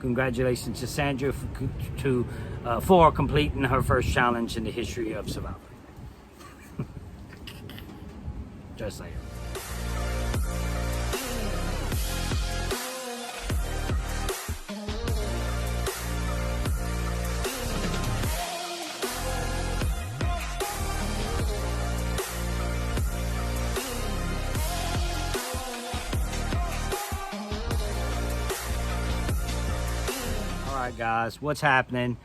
congratulations to Sandra for completing her first challenge in the history of Survivor. Just saying. Alright guys, what's happening?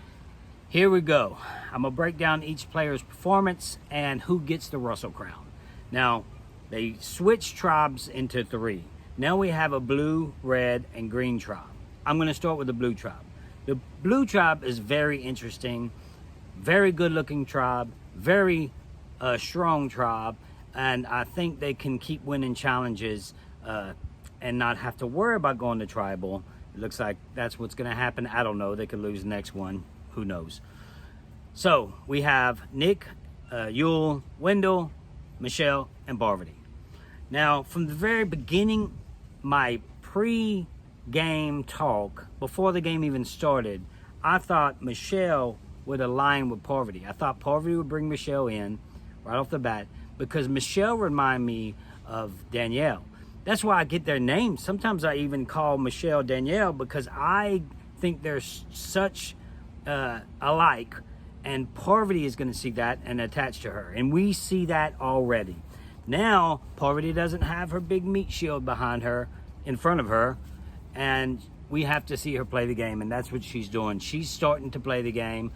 Here we go. I'm going to break down each player's performance and who gets the Russell Crown. Now, they switched tribes into 3. Now we have a blue, red, and green tribe. I'm going to start with the blue tribe. The blue tribe is very interesting, very good looking tribe, very strong tribe, and I think they can keep winning challenges and not have to worry about going to tribal. It looks like that's what's going to happen. I don't know. They could lose the next one. Who knows? So we have Nick, Yul, Wendell, Michelle, and Parvati. Now, from the very beginning, my pre-game talk, before the game even started, I thought Michelle would align with Parvati. I thought Parvati would bring Michelle in right off the bat because Michelle reminded me of Danielle. That's why I get their names. Sometimes I even call Michelle Danielle because I think they're such alike, and Parvati is going to see that and attach to her. And we see that already. Now, Parvati doesn't have her big meat shield behind her, in front of her, and we have to see her play the game, and that's what she's doing. She's starting to play the game,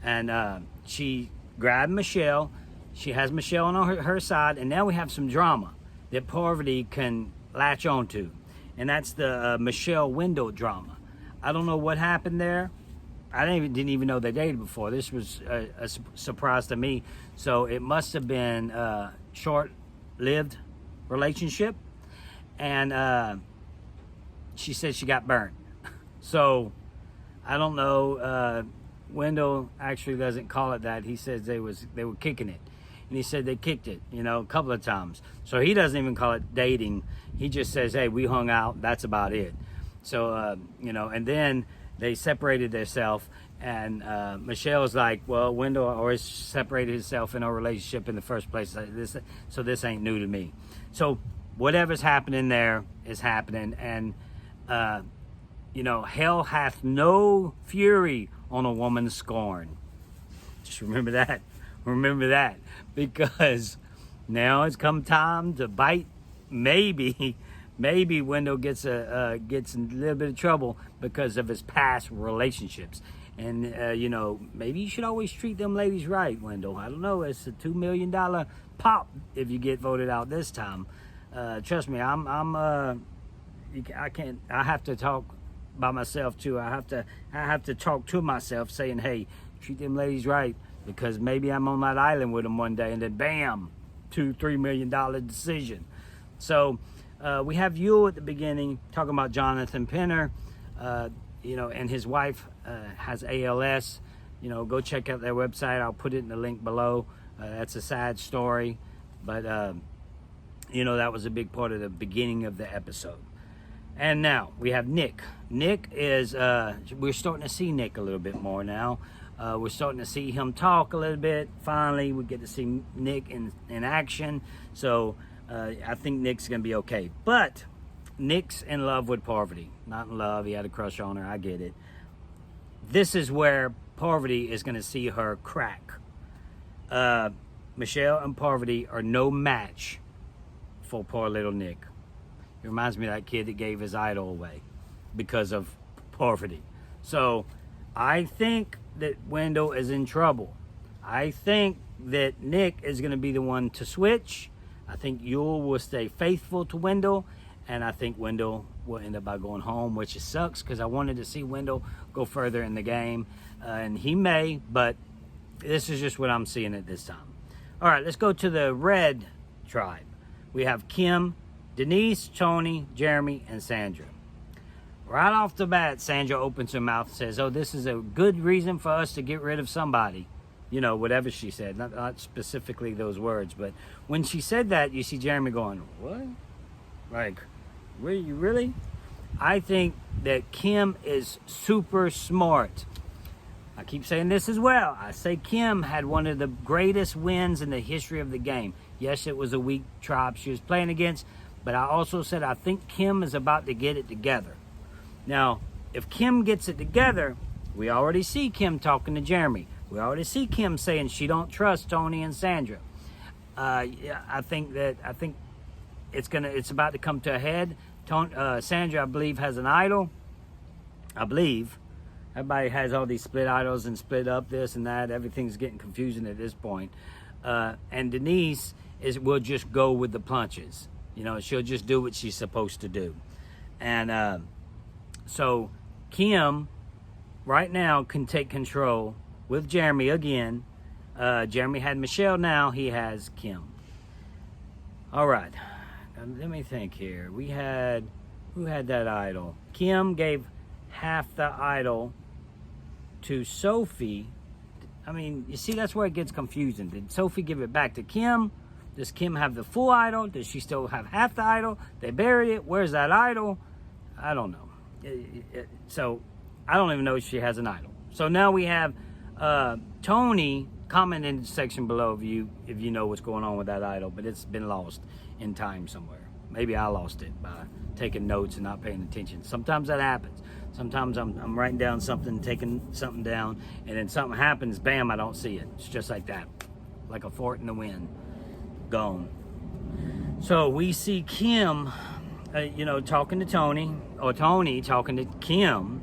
and she grabbed Michelle. She has Michelle on her side, and now we have some drama that Parvati can latch onto, and that's the Michelle Wendell drama. I don't know what happened there. I didn't even know they dated before. This was a surprise to me. So it must have been a short-lived relationship, and she said she got burnt. So I don't know. Wendell actually doesn't call it that. He says they were kicking it. And he said they kicked it, a couple of times. So he doesn't even call it dating. He just says, hey, we hung out. That's about it. So, and then they separated themselves. And Michelle's like, well, Wendell always separated himself in our relationship in the first place. So this ain't new to me. So whatever's happening there is happening. And, hell hath no fury on a woman's scorn. Just remember that. Remember that, because now it's come time to bite. Maybe Wendell gets a little bit of trouble because of his past relationships, and maybe you should always treat them ladies right, Wendell. I don't know. It's a $2 million pop if you get voted out this time. Trust me, I can't. I have to talk by myself too. I have to talk to myself, saying, hey, treat them ladies right. Because maybe I'm on that island with them one day, and then bam, $2-3 million decision. So we have Yul at the beginning talking about Jonathan Penner, and his wife has ALS. Go check out their website. I'll put it in the link below. That's a sad story, but that was a big part of the beginning of the episode. And now we have Nick. Nick is we're starting to see Nick a little bit more now. We're starting to see him talk a little bit. Finally, we get to see Nick in action. So I think Nick's going to be okay. But Nick's in love with Parvati. Not in love. He had a crush on her. I get it. This is where Parvati is going to see her crack. Michelle and Parvati are no match for poor little Nick. It reminds me of that kid that gave his idol away because of Parvati. So I think that Wendell is in trouble. I think that Nick is going to be the one to switch. I think Yul will stay faithful to Wendell, and I think Wendell will end up by going home, which sucks because I wanted to see Wendell go further in the game, and he may, but this is just what I'm seeing at this time. All right, let's go to the red tribe. We have Kim, Denise, Tony, Jeremy, and Sandra. Right off the bat, Sandra opens her mouth and says, oh, this is a good reason for us to get rid of somebody. Whatever she said. Not specifically those words, but when she said that, you see Jeremy going, what? Like, really? I think that Kim is super smart. I keep saying this as well. I say Kim had one of the greatest wins in the history of the game. Yes, it was a weak tribe she was playing against, but I also said I think Kim is about to get it together. Now, if Kim gets it together, we already see Kim talking to Jeremy. We already see Kim saying she don't trust Tony and Sandra. I think it's about to come to a head. Sandra, I believe, has an idol. I believe. Everybody has all these split idols and split up this and that. Everything's getting confusing at this point. And Denise will just go with the punches. You know, she'll just do what she's supposed to do. And so Kim, right now, can take control with Jeremy again. Jeremy had Michelle, now he has Kim. All right. Let me think here. Who had that idol? Kim gave half the idol to Sophie. I mean, you see, that's where it gets confusing. Did Sophie give it back to Kim? Does Kim have the full idol? Does she still have half the idol? They buried it. Where's that idol? I don't know. So I don't even know if she has an idol. So now we have Tony. Comment in the section below if you know what's going on with that idol, but it's been lost in time somewhere. Maybe I lost it by taking notes and not paying attention. Sometimes that happens. Sometimes I'm writing down something, taking something down, and then something happens, bam, I don't see it. It's just like that, like a fart in the wind, gone. So we see Kim, talking to Tony, or Tony talking to Kim,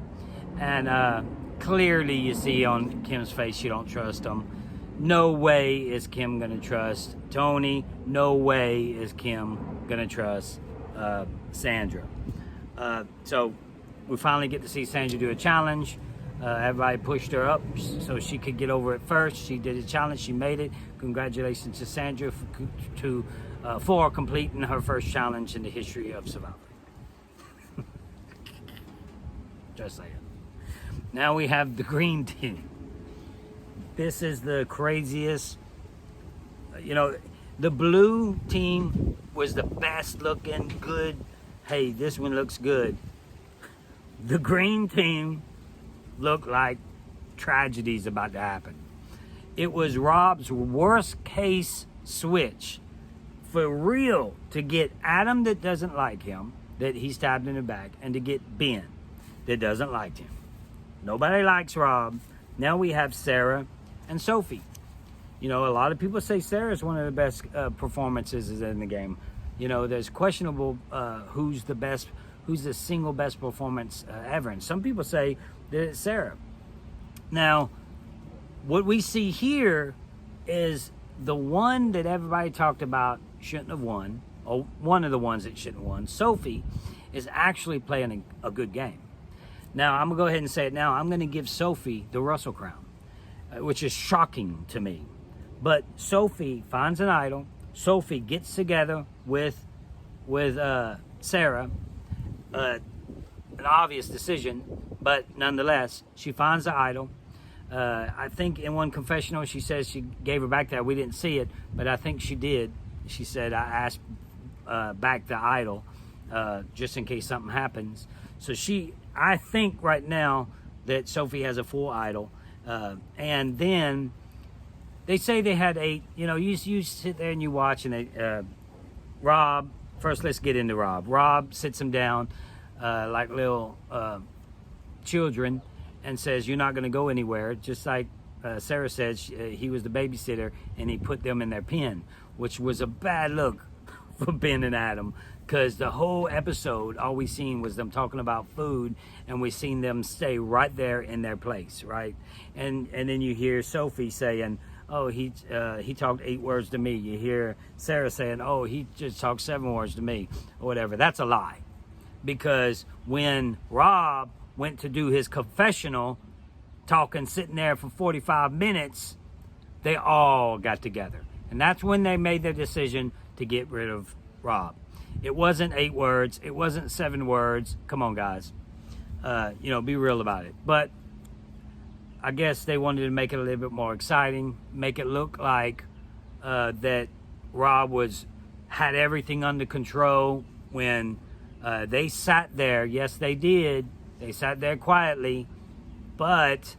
and clearly you see on Kim's face she don't trust him. No way is Kim gonna trust Tony. No way is Kim gonna trust Sandra. So we finally get to see Sandra do a challenge. Everybody pushed her up so she could get over it first. She did a challenge. She made it. Congratulations to Sandra for completing her first challenge in the history of Survivor. Just saying. Now we have the green team. This is the craziest. The blue team was the best looking, good. Hey, this one looks good. The green team looked like tragedy's about to happen. It was Rob's worst case switch for real to get Adam, that doesn't like him, that he stabbed in the back, and to get Ben, that doesn't like him. Nobody likes Rob. Now we have Sarah and Sophie. A lot of people say Sarah's one of the best performances in the game. There's questionable who's the single best performance ever. And some people say that it's Sarah. Now, what we see here is the one that everybody talked about shouldn't have won, or one of the ones that shouldn't have won, Sophie, is actually playing a good game. Now, I'm going to go ahead and say it now. I'm going to give Sophie the Russell Crown, which is shocking to me. But Sophie finds an idol. Sophie gets together with Sarah. An obvious decision, but nonetheless, she finds the idol. I think in one confessional she says she gave her back that. We didn't see it, but I think she did. She said, I asked back the idol just in case something happens. So I think right now that Sophie has a full idol. And then they say they had 8. You sit there and you watch, and Rob, first let's get into Rob. Rob sits him down like little children and says, you're not going to go anywhere. Just like Sarah said, he was the babysitter, and he put them in their pen, which was a bad look for Ben and Adam, because the whole episode, all we seen was them talking about food, and we seen them stay right there in their place, right? And then you hear Sophie saying, oh, he talked 8 words to me. You hear Sarah saying, oh, he just talked 7 words to me, or whatever. That's a lie. Because when Rob went to do his confessional, sitting there for 45 minutes, they all got together. And that's when they made their decision to get rid of Rob. It wasn't 8 words. It wasn't 7 words. Come on, guys. Be real about it. But I guess they wanted to make it a little bit more exciting, make it look like that Rob had everything under control when They sat there. Yes, they did. They sat there quietly. But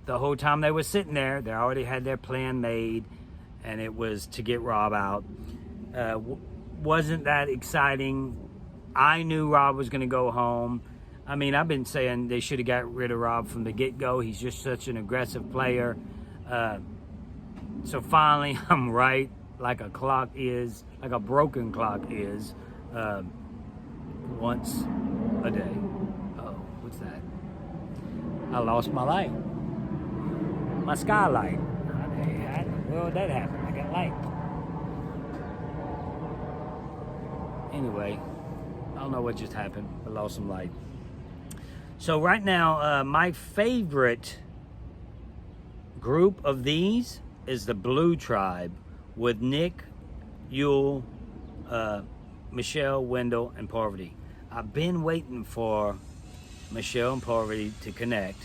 the whole time they were sitting there, they already had their plan made. And it was to get Rob out. Wasn't that exciting? I knew Rob was going to go home. I mean, I've been saying they should have got rid of Rob from the get-go. He's just such an aggressive player. So finally, I'm right, like a clock is, like a broken clock is, once a day. Uh-oh, what's that? I lost my light. My skylight. Well, that happened. I got light. Anyway, I don't know what just happened. I lost some light. So right now, my favorite group of these is the Blue Tribe with Nick, Yule, Michelle, Wendell, and Parvati. I've been waiting for Michelle and Parvati to connect.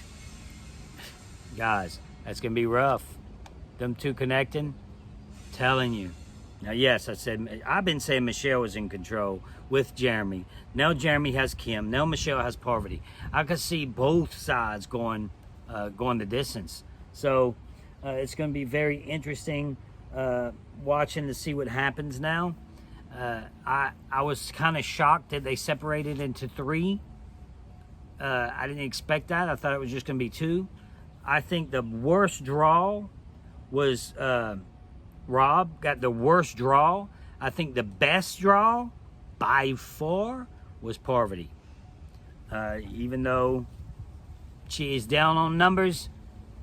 Guys, that's going to be rough. Them two connecting, telling you. Now, yes, I've been saying Michelle was in control with Jeremy. Now Jeremy has Kim. Now Michelle has Parvati. I could see both sides going the distance. So it's going to be very interesting watching to see what happens now. I was kind of shocked that they separated into 3. I didn't expect that. I thought it was just going to be 2. I think the worst draw was Rob got the worst draw. I think the best draw by far was Parvati. Even though she is down on numbers,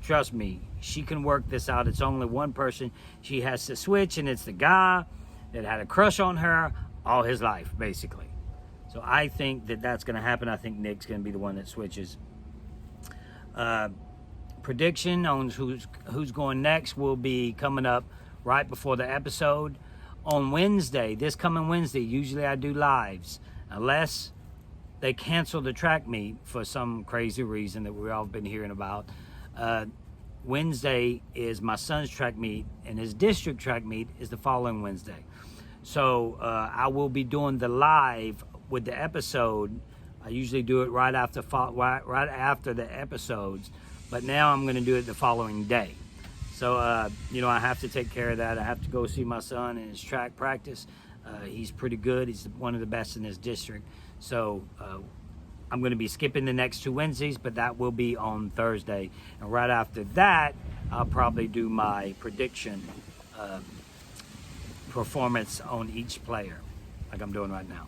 trust me, she can work this out. It's only one person she has to switch, and it's the guy that had a crush on her all his life, basically. So I think that that's going to happen. I think Nick's going to be the one that switches. Prediction on who's going next will be coming up right before the episode on Wednesday. This coming Wednesday, usually I do lives unless they cancel the track meet for some crazy reason that we've all been hearing about. Wednesday is my son's track meet, and his district track meet is the following Wednesday. So I will be doing the live with the episode. I usually do it right after the episodes. But now I'm going to do it the following day. So, I have to take care of that. I have to go see my son in his track practice. He's pretty good. He's one of the best in his district. So, I'm going to be skipping the next 2 Wednesdays, but that will be on Thursday. And right after that, I'll probably do my prediction performance on each player, like I'm doing right now.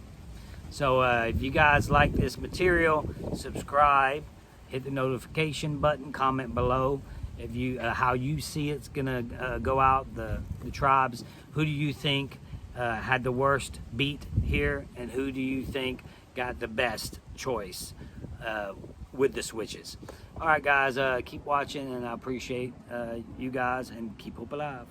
So, if you guys like this material, subscribe. Hit the notification button, comment below if you how you see it's gonna go out, the tribes. Who do you think had the worst beat here, and who do you think got the best choice with the switches? All right, guys, keep watching, and I appreciate you guys, and keep hope alive.